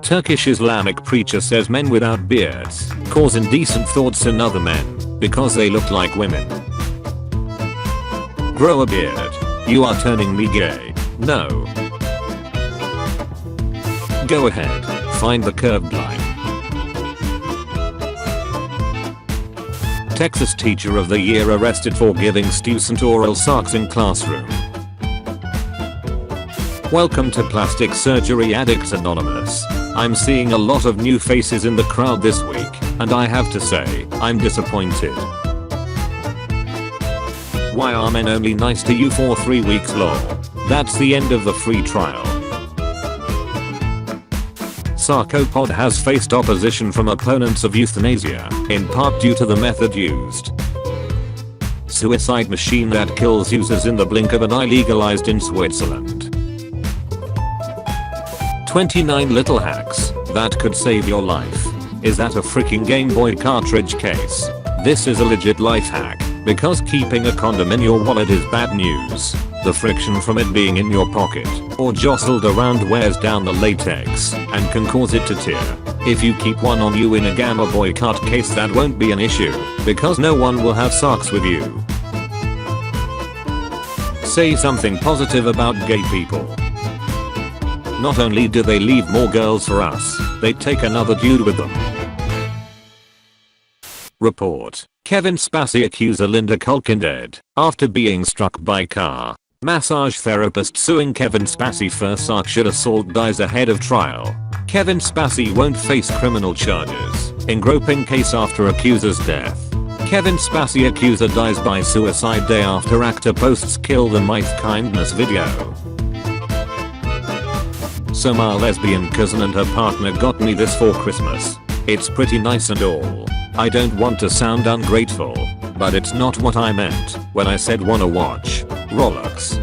Turkish Islamic preacher says men without beards cause indecent thoughts in other men because they look like women. Grow a beard. You are turning me gay. No. Go ahead. Find the curved line. Texas Teacher of the Year arrested for giving student oral socks in classroom. Welcome to Plastic Surgery Addicts Anonymous. I'm seeing a lot of new faces in the crowd this week, and I have to say, I'm disappointed. Why are men only nice to you for 3 weeks lol? That's the end of the free trial. Sarcopod has faced opposition from opponents of euthanasia, in part due to the method used. Suicide machine that kills users in the blink of an eye legalized in Switzerland. 29 little hacks that could save your life. Is that a freaking Game Boy cartridge case? This is a legit life hack, because keeping a condom in your wallet is bad news. The friction from it being in your pocket or jostled around wears down the latex and can cause it to tear. If you keep one on you in a Gamma Boy cart case, that won't be an issue, because no one will have socks with you. Say something positive about gay people. Not only do they leave more girls for us, they take another dude with them. Report. Kevin Spacey accuser Linda Culkin dead after being struck by car. Massage therapist suing Kevin Spacey for sexual assault dies ahead of trial. Kevin Spacey won't face criminal charges in groping case after accuser's death. Kevin Spacey accuser dies by suicide day after actor posts kill the Mike kindness video. So my lesbian cousin and her partner got me this for Christmas. It's pretty nice and all. I don't want to sound ungrateful, but it's not what I meant when I said wanna watch Rolex.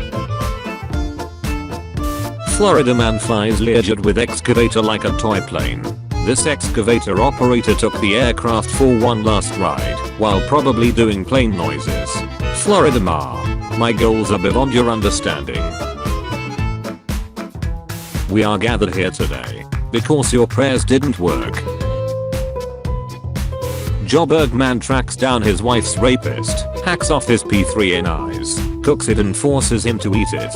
Florida man flies Learjet with excavator like a toy plane. This excavator operator took the aircraft for one last ride while probably doing plane noises. Florida ma, my goals are beyond your understanding. We are gathered here today because your prayers didn't work. Joburg man tracks down his wife's rapist, hacks off his P3 in eyes, cooks it and forces him to eat it.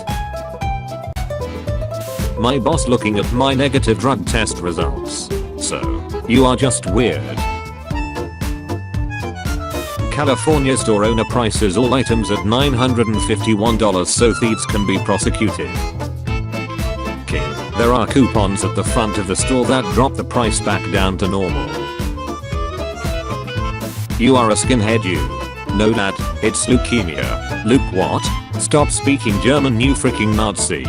My boss looking at my negative drug test results. So, you are just weird. California store owner prices all items at $951 so thieves can be prosecuted. King, there are coupons at the front of the store that drop the price back down to normal. You are a skinhead you. Know that, it's leukemia. Luke what? Stop speaking German you freaking Nazi.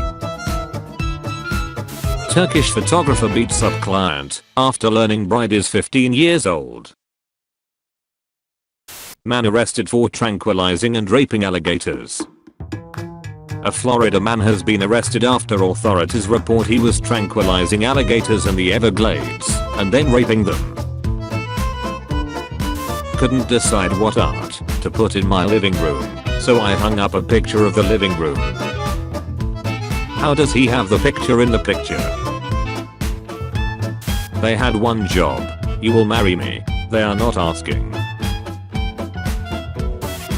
Turkish photographer beats up client after learning bride is 15 years old. Man arrested for tranquilizing and raping alligators. A Florida man has been arrested after authorities report he was tranquilizing alligators in the Everglades and then raping them. Couldn't decide what art to put in my living room, so I hung up a picture of the living room. How does he have the picture in the picture? They had one job. You will marry me. They are not asking.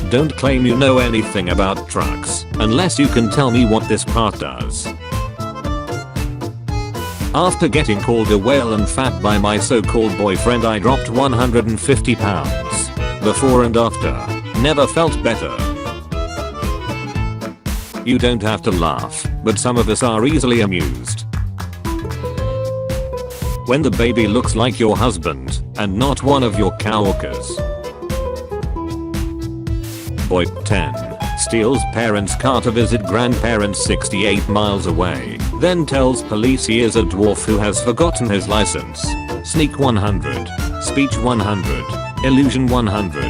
Don't claim you know anything about trucks unless you can tell me what this part does. After getting called a whale and fat by my so-called boyfriend, I dropped 150 pounds. Before and after. Never felt better. You don't have to laugh, but some of us are easily amused. When the baby looks like your husband and not one of your coworkers. Boy 10 steals parents' car to visit grandparents 68 miles away, then tells police he is a dwarf who has forgotten his license. Sneak 100. Speech 100. Illusion 100.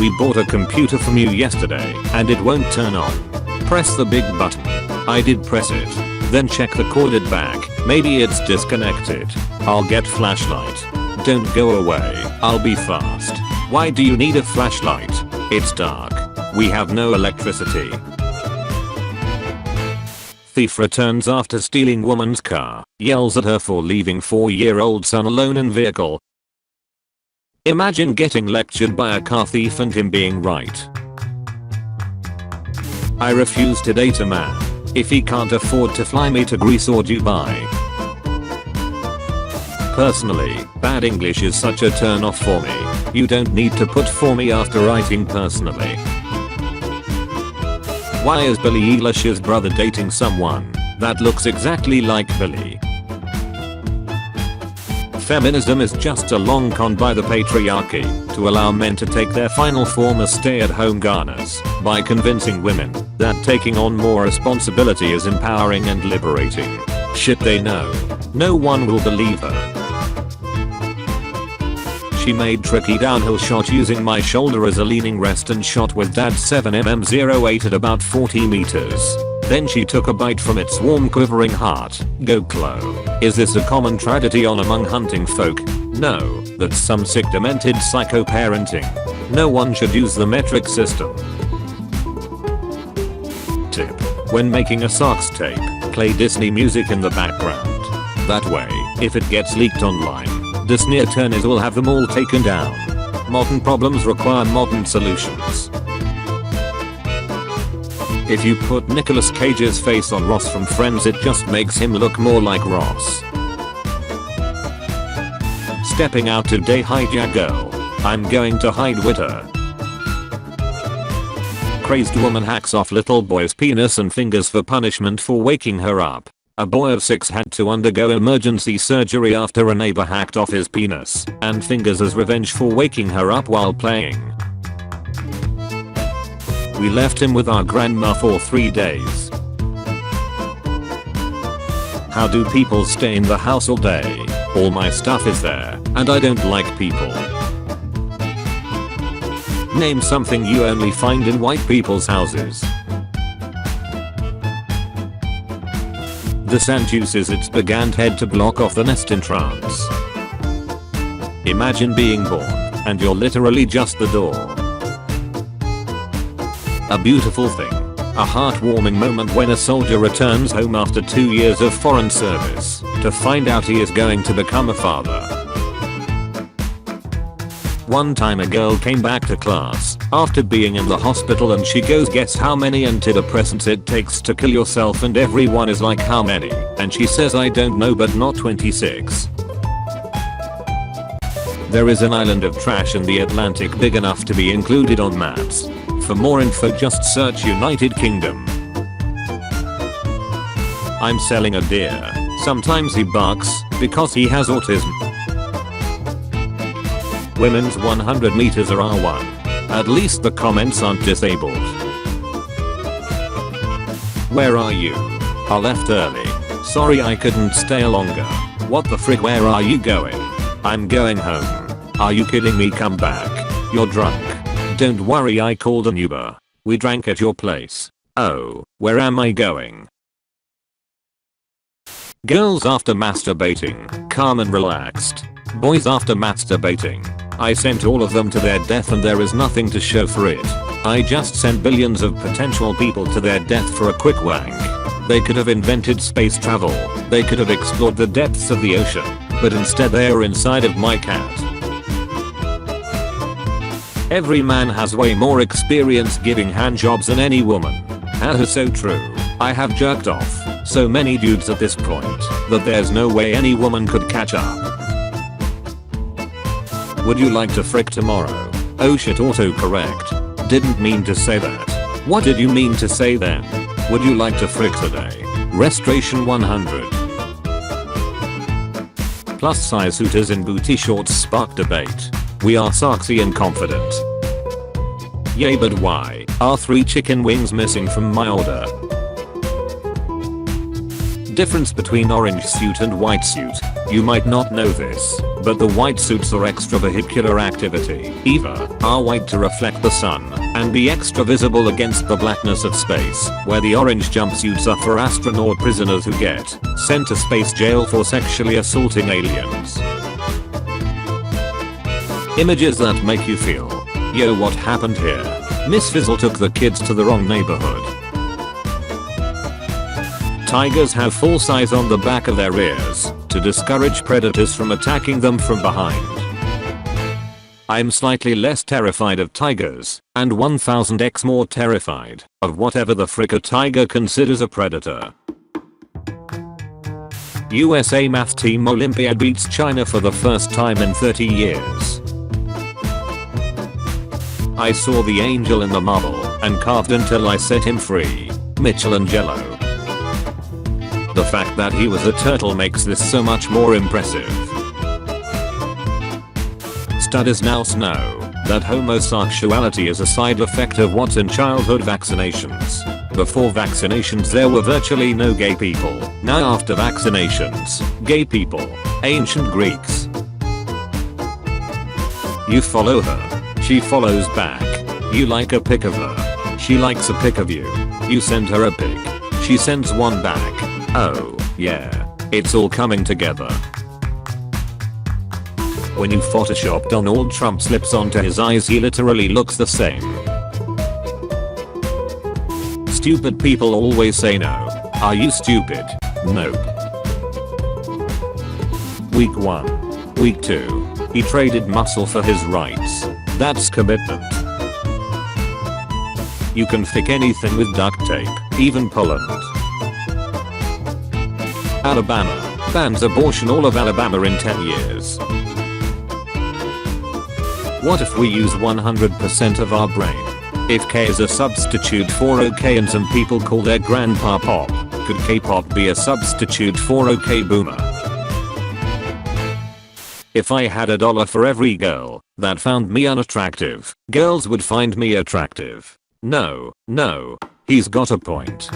We bought a computer from you yesterday and it won't turn on. Press the big button. I did press it. Then check the corded back. Maybe it's disconnected. I'll get flashlight. Don't go away. I'll be fast. Why do you need a flashlight? It's dark. We have no electricity. Thief returns after stealing woman's car, yells at her for leaving 4-year-old son alone in vehicle. Imagine getting lectured by a car thief and him being right. I refuse to date a man if he can't afford to fly me to Greece or Dubai. Personally, bad English is such a turn off for me. You don't need to put for me after writing personally. Why is Billie Eilish's brother dating someone that looks exactly like Billie? Feminism is just a long con by the patriarchy to allow men to take their final form as stay-at-home gardeners by convincing women that taking on more responsibility is empowering and liberating. Shit they know. No one will believe her. She made tricky downhill shot using my shoulder as a leaning rest and shot with dad's 7mm08 at about 40 meters. Then she took a bite from its warm quivering heart. Go Chloe. Is this a common tragedy on among hunting folk? No, that's some sick demented psycho parenting. No one should use the metric system. Tip. When making a socks tape, play Disney music in the background. That way, if it gets leaked online, Disney attorneys will have them all taken down. Modern problems require modern solutions. If you put Nicolas Cage's face on Ross from Friends, it just makes him look more like Ross. Stepping out today, hide your girl. I'm going to hide with her. Crazed woman hacks off little boy's penis and fingers for punishment for waking her up. A boy of 6 had to undergo emergency surgery after a neighbor hacked off his penis and fingers as revenge for waking her up while playing. We left him with our grandma for 3 days. How do people stay in the house all day? All my stuff is there, and I don't like people. Name something you only find in white people's houses. The sand uses its big head to block off the nest entrance. Imagine being born, and you're literally just the door. A beautiful thing. A heartwarming moment when a soldier returns home after 2 years of foreign service to find out he is going to become a father. One time a girl came back to class after being in the hospital and she goes, guess how many antidepressants it takes to kill yourself, and everyone is like, how many? And she says, I don't know, but not 26. There is an island of trash in the Atlantic big enough to be included on maps. For more info just search United Kingdom. I'm selling a deer. Sometimes he barks because he has autism. Women's 100 meters are R1. At least the comments aren't disabled. Where are you? I left early. Sorry I couldn't stay longer. What the frick, where are you going? I'm going home. Are you kidding me? Come back. You're drunk. Don't worry, I called an Uber. We drank at your place. Oh, where am I going? Girls after masturbating, calm and relaxed. Boys after masturbating. I sent all of them to their death and there is nothing to show for it. I just sent billions of potential people to their death for a quick wank. They could have invented space travel. They could have explored the depths of the ocean. But instead they are inside of my cat. Every man has way more experience giving handjobs than any woman. Haha, so true. I have jerked off so many dudes at this point that there's no way any woman could catch up. Would you like to frick tomorrow? Oh shit, autocorrect. Didn't mean to say that. What did you mean to say then? Would you like to frick today? Restoration 100. Plus size suitors in booty shorts spark debate. We are sexy and confident. Yay, but why are 3 chicken wings missing from my order? Difference between orange suit and white suit. You might not know this, but the white suits are extravehicular activity. Either are white to reflect the sun and be extra visible against the blackness of space, where the orange jumpsuits are for astronaut prisoners who get sent to space jail for sexually assaulting aliens. Images that make you feel, yo, what happened here? Miss Fizzle took the kids to the wrong neighborhood. tigers have full size on the back of their ears to discourage predators from attacking them from behind. I'm slightly less terrified of tigers and 1000x more terrified of whatever the frick a tiger considers a predator. USA math team Olympiad beats China for the first time in 30 years. I saw the angel in the marble and carved until I set him free. Michelangelo. The fact that he was a turtle makes this so much more impressive. Studies now know that homosexuality is a side effect of what's in childhood vaccinations. Before vaccinations there were virtually no gay people. Now after vaccinations, gay people. Ancient Greeks. You follow her. She follows back. You like a pic of her. She likes a pic of you. You send her a pic. She sends one back. Oh, yeah. It's all coming together. When you Photoshop Donald Trump's lips onto his eyes, he literally looks the same. Stupid people always say no. Are you stupid? Nope. Week 1. Week 2. He traded muscle for his rights. That's commitment. You can fix anything with duct tape, even Poland. Alabama bans abortion all of Alabama in 10 years. What if we use 100% of our brain? If K is a substitute for OK and some people call their grandpa pop, could K-pop be a substitute for OK boomer? If I had $1 for every girl that found me unattractive, girls would find me attractive. No, he's got a point.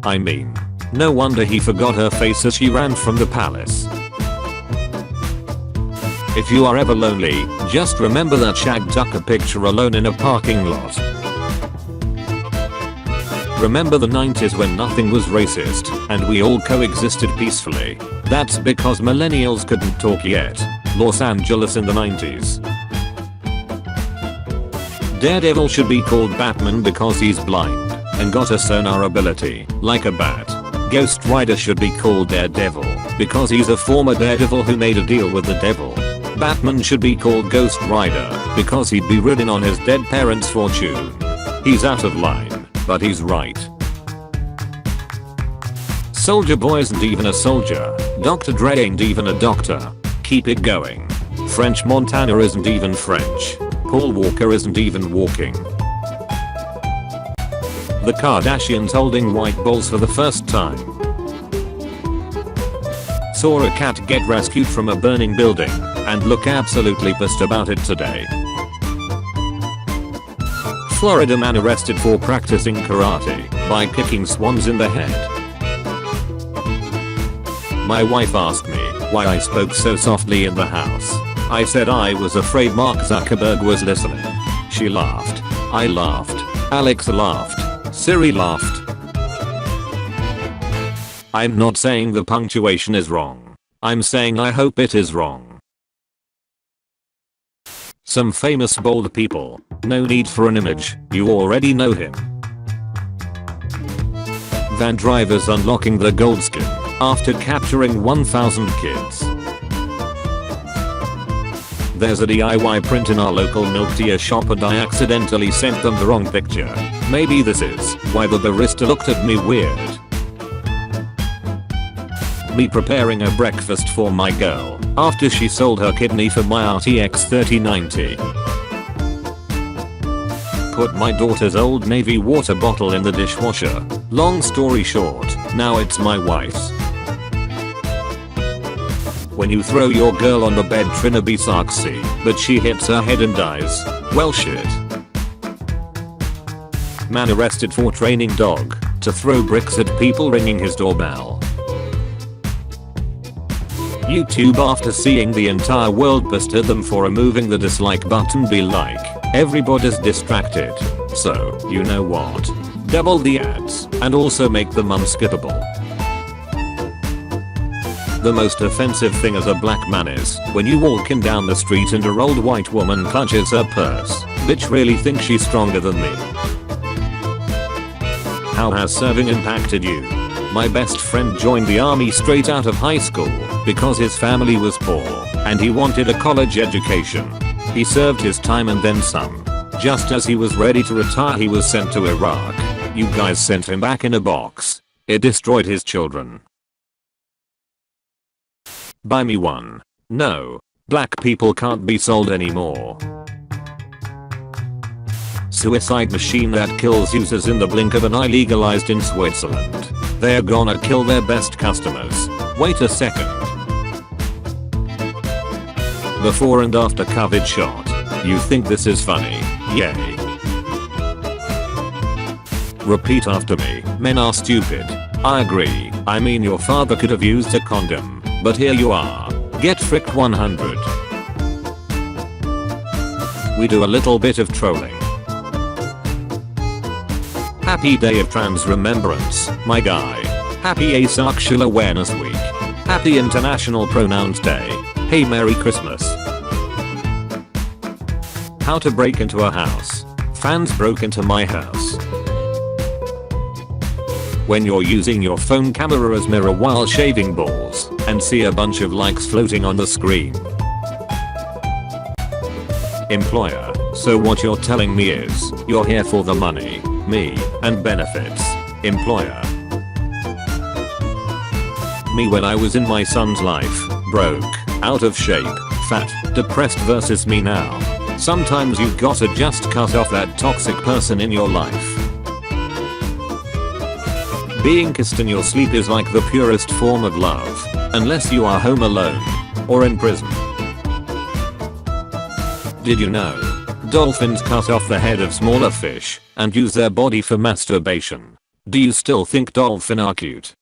I mean, no wonder he forgot her face as she ran from the palace. If you are ever lonely, just remember that Shag took a picture alone in a parking lot. Remember the 90s when nothing was racist and we all coexisted peacefully? That's because millennials couldn't talk yet. Los Angeles in the 90s. Daredevil should be called Batman because he's blind and got a sonar ability like a bat. Ghost Rider should be called Daredevil because he's a former daredevil who made a deal with the devil. Batman should be called Ghost Rider because he'd be ridden on his dead parents' fortune. He's out of line, but he's right. Soulja Boy isn't even a soldier. Dr. Dre ain't even a doctor. Keep it going. French Montana isn't even French. Paul Walker isn't even walking. The Kardashians holding white balls for the first time. Saw a cat get rescued from a burning building and look absolutely pissed about it today. Florida man arrested for practicing karate by kicking swans in the head. My wife asked me why I spoke so softly in the house. I said I was afraid Mark Zuckerberg was listening. She laughed. I laughed. Alexa laughed. Siri laughed. I'm not saying the punctuation is wrong. I'm saying I hope it is wrong. Some famous bald people. No need for an image, you already know him. Van drivers unlocking the gold skin after capturing 1,000 kids. There's a DIY print in our local milk tea shop and I accidentally sent them the wrong picture. Maybe this is why the barista looked at me weird. Me preparing a breakfast for my girl after she sold her kidney for my RTX 3090. Put my daughter's Old Navy water bottle in the dishwasher. Long story short, now it's my wife's. When you throw your girl on the bed tryna be sexy, but she hits her head and dies. Well shit. Man arrested for training dog to throw bricks at people ringing his doorbell. YouTube after seeing the entire world busted them for removing the dislike button be like, everybody's distracted. So, you know what? Double the ads and also make them unskippable. The most offensive thing as a black man is when you walking down the street and a old white woman clutches her purse. Bitch really thinks she's stronger than me. How has serving impacted you? My best friend joined the army straight out of high school because his family was poor and he wanted a college education. He served his time and then some. Just as he was ready to retire, he was sent to Iraq. You guys sent him back in a box. It destroyed his children. Buy me one. No. Black people can't be sold anymore. Suicide machine that kills users in the blink of an eye legalized in Switzerland. They're gonna kill their best customers. Wait a second. Before and after COVID shot. You think this is funny? Yay. Repeat after me. Men are stupid. I agree. I mean, your father could have used a condom. But here you are. Get fricked 100. We do a little bit of trolling. Happy Day of Trans Remembrance, my guy. Happy Asexual Awareness Week. Happy International Pronouns Day. Hey, Merry Christmas. How to break into a house. Fans broke into my house. When you're using your phone camera as mirror while shaving balls and see a bunch of likes floating on the screen. Employer, so what you're telling me is you're here for the money, me, and benefits. Employer. Me when I was in my son's life, broke, out of shape, fat, depressed versus me now. Sometimes you've gotta just cut off that toxic person in your life. Being kissed in your sleep is like the purest form of love, unless you are home alone or in prison. Did you know? Dolphins cut off the head of smaller fish and use their body for masturbation. Do you still think dolphins are cute?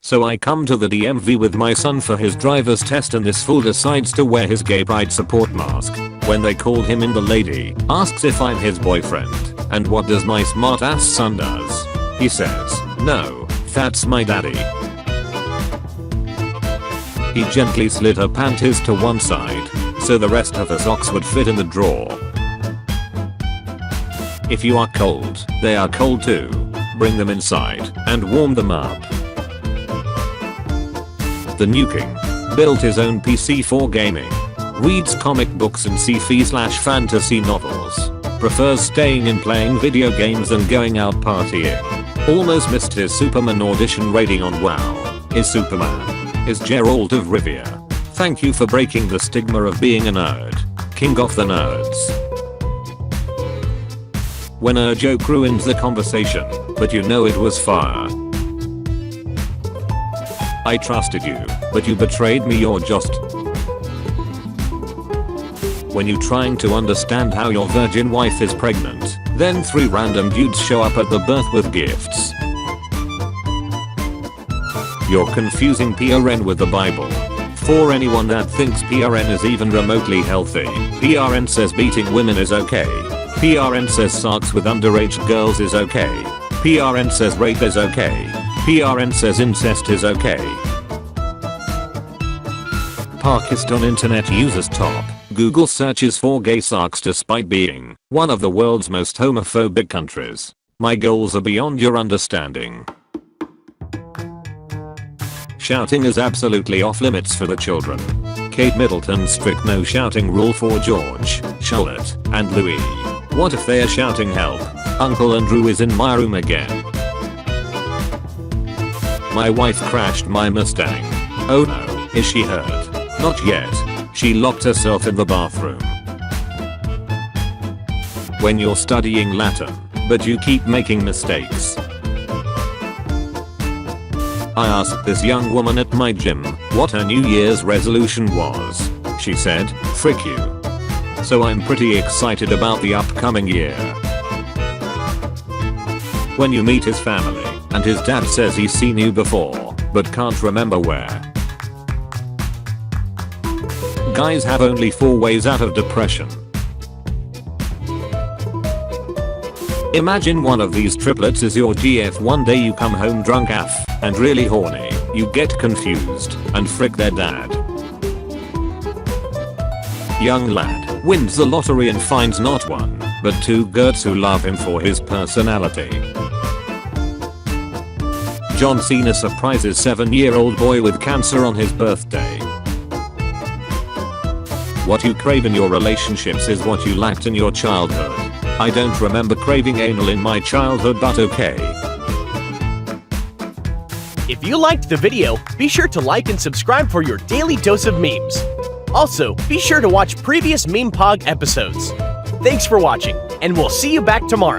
So I come to the DMV with my son for his driver's test and this fool decides to wear his gay pride support mask. When they called him in, the lady asks if I'm his boyfriend and what does my smart ass son does. He says, no, that's my daddy. He gently slid her panties to one side so the rest of her socks would fit in the drawer. If you are cold, they are cold too. Bring them inside and warm them up. The New King built his own PC for gaming. Reads comic books and sci-fi/fantasy novels. Prefers staying in playing video games than going out partying. Almost missed his Superman audition rating on WoW. Is Superman. Is Geralt of Rivia. Thank you for breaking the stigma of being a nerd. King of the nerds. When a joke ruins the conversation, but you know it was fire. I trusted you, but you betrayed me. You're just. When you trying to understand how your virgin wife is pregnant, then 3 random dudes show up at the birth with gifts. You're confusing PRN with the Bible. For anyone that thinks PRN is even remotely healthy, PRN says beating women is okay. PRN says sex with underage girls is okay. PRN says rape is okay. PRN says incest is okay. Pakistan internet users top Google searches for gay sex despite being one of the world's most homophobic countries. My goals are beyond your understanding. Shouting is absolutely off limits for the children. Kate Middleton's strict no shouting rule for George, Charlotte, and Louis. What if they are shouting help? Uncle Andrew is in my room again. My wife crashed my Mustang. Oh no, is she hurt? Not yet. She locked herself in the bathroom. When you're studying Latin, but you keep making mistakes. I asked this young woman at my gym what her New Year's resolution was. She said, frick you. So I'm pretty excited about the upcoming year. When you meet his family, and his dad says he's seen you before, but can't remember where. Guys have only 4 ways out of depression. Imagine one of these triplets is your GF. One day you come home drunk AF and really horny. You get confused and frick their dad. Young lad wins the lottery and finds not 1, but 2 girls who love him for his personality. John Cena surprises 7-year-old boy with cancer on his birthday. What you crave in your relationships is what you lacked in your childhood. I don't remember craving anal in my childhood, but okay. If you liked the video, be sure to like and subscribe for your daily dose of memes. Also, be sure to watch previous MemePog episodes. Thanks for watching, and we'll see you back tomorrow.